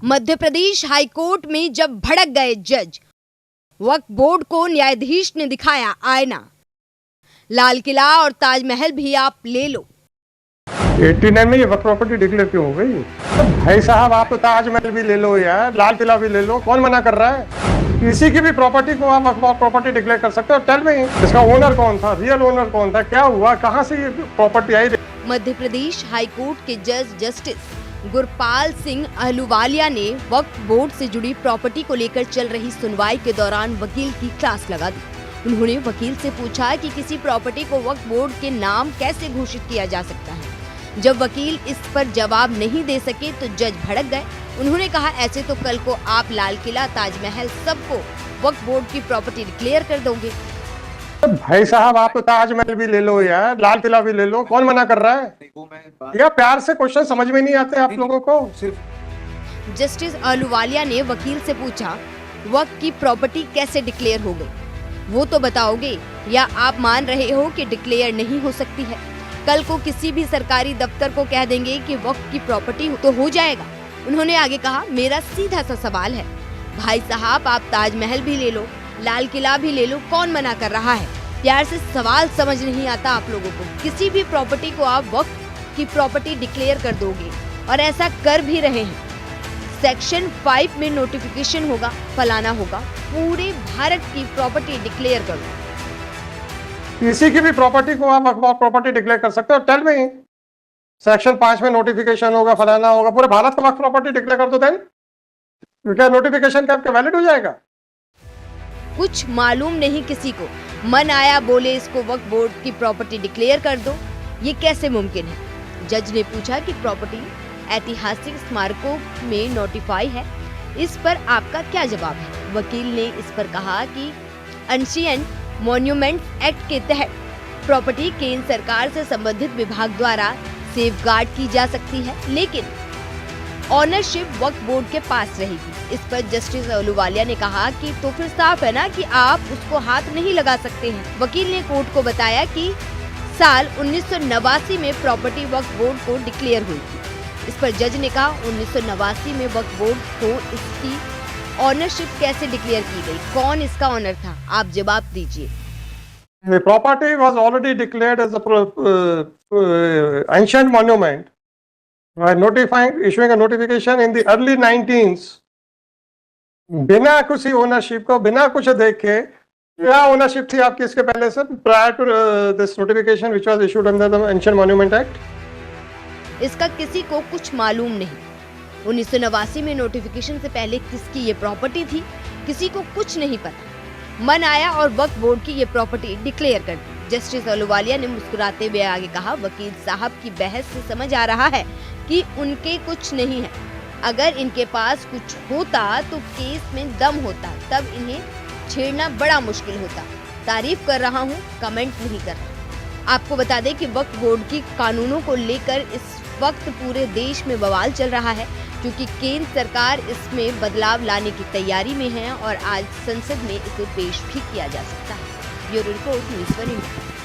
Madhya Pradesh high court में जब भड़क गए जज, वक्फ बोर्ड को न्यायाधीश ने दिखाया आईना। लाल किला और ताजमहल भी आप ले लो। 89 में ये वक्फ प्रॉपर्टी डिक्लेयर क्यों हो गई? तो भाई साहब, आप तो ताजमहल भी ले लो यार, लाल किला भी ले लो, कौन मना कर रहा है? किसी की भी प्रॉपर्टी को आप वक्फ प्रॉपर्टी डिक्लेयर कर सकते हो। टेल मी, इसका ओनर कौन था, रियल ओनर कौन था, क्या हुआ, कहाँ से ये प्रॉपर्टी आई? मध्य प्रदेश हाईकोर्ट के जज जस्टिस गुरपाल सिंह अहलूवालिया ने वक्फ बोर्ड से जुड़ी प्रॉपर्टी को लेकर चल रही सुनवाई के दौरान वकील की क्लास लगा दी। उन्होंने वकील से पूछा कि किसी प्रॉपर्टी को वक्फ बोर्ड के नाम कैसे घोषित किया जा सकता है। जब वकील इस पर जवाब नहीं दे सके तो जज भड़क गए। उन्होंने कहा, ऐसे तो कल को आप लाल किला, ताजमहल सबको वक्फ बोर्ड की प्रॉपर्टी डिक्लेयर कर दोगे। भाई साहब, आप तो ताजमहल भी ले लो यार, लाल किला भी ले लो, कौन मना कर रहा है? या प्यार से क्वेश्चन समझ में नहीं आते आप लोगों को? सिर्फ जस्टिस अहलूवालिया ने वकील से पूछा, वक्फ की प्रॉपर्टी कैसे डिक्लेयर हो गई, वो तो बताओगे, या आप मान रहे हो कि डिक्लेयर नहीं हो सकती है? कल को किसी भी सरकारी दफ्तर को कह देंगे कि वक्फ की प्रॉपर्टी तो हो जाएगा। उन्होंने आगे कहा, मेरा सीधा सा सवाल है, भाई साहब आप ताजमहल भी ले लो, लाल किला भी ले लो, कौन मना कर रहा है? प्यार से सवाल समझ नहीं आता आप लोगों को। किसी भी प्रॉपर्टी को आप वक्फ की प्रॉपर्टी डिक्लेयर कर दोगे और ऐसा कर भी रहे हैं। सेक्शन 5 में नोटिफिकेशन होगा, फलाना होगा, पूरे भारत की प्रॉपर्टी डिक्लेयर करो। किसी की भी प्रॉपर्टी को आप वक्फ प्रॉपर्टी डिक्लेयर कर सकते हो। टेल मी, सेक्शन 5 में नोटिफिकेशन होगा, फलाना होगा, पूरे भारत का वक्फ प्रॉपर्टी डिक्लेयर कर दो, देन क्या नोटिफिकेशन का वैलिड हो जाएगा? कुछ मालूम नहीं किसी को, मन आया बोले इसको वक्फ बोर्ड की प्रॉपर्टी डिक्लेयर कर दो, ये कैसे मुमकिन है? जज ने पूछा कि प्रॉपर्टी ऐतिहासिक स्मारकों में नोटिफाई है, इस पर आपका क्या जवाब है? वकील ने इस पर कहा कि एंशिएंट मॉन्यूमेंट्स एक्ट के तहत प्रॉपर्टी केंद्र सरकार से संबंधित विभाग द्वारा सेफगार्ड की जा सकती है, लेकिन ऑनरशिप वक्फ बोर्ड के पास रहेगी। इस पर जस्टिस अहलूवालिया ने कहा कि तो फिर साफ है ना कि आप उसको हाथ नहीं लगा सकते हैं। वकील ने कोर्ट को बताया कि साल 1989 में प्रॉपर्टी वक्फ बोर्ड को डिक्लेयर हुई थी। इस पर जज ने कहा, 1989 में वक्फ बोर्ड को इसकी ऑनरशिप कैसे डिक्लेयर की गई? कौन इसका ऑनर था? आप जवाब दीजिए। The property was already declared as a ancient monument by issuing a notification in the early 19s, बिना किसी ओनरशिप को, बिना कुछ देखे। क्या ओनरशिप थी आपकी इसके पहले से, prior to this notification which was issued under the Ancient Monument Act? इसका किसी को कुछ मालूम नहीं। 1989 में नोटिफिकेशन से पहले किसकी ये प्रॉपर्टी थी, किसी को कुछ नहीं पता। मन आया और वक्फ बोर्ड की ये प्रॉपर्टी डिक्लेयर कर दी। जस्टिस अहलूवालिया ने मुस्कुराते हुए आगे कहा, वकील साहब की बहस से समझ आ रहा है कि उनके कुछ नहीं है। अगर इनके पास कुछ होता तो केस में दम होता, तब इन्हें छेड़ना बड़ा मुश्किल होता। तारीफ कर रहा हूँ, कमेंट नहीं कर रहा। आपको बता दें कि वक्फ बोर्ड की कानूनों को लेकर इस वक्त पूरे देश में बवाल चल रहा है, क्योंकि केंद्र सरकार इसमें बदलाव लाने की तैयारी में है और आज संसद में इसे पेश भी किया जा सकता है। Bureau report, news 1 India.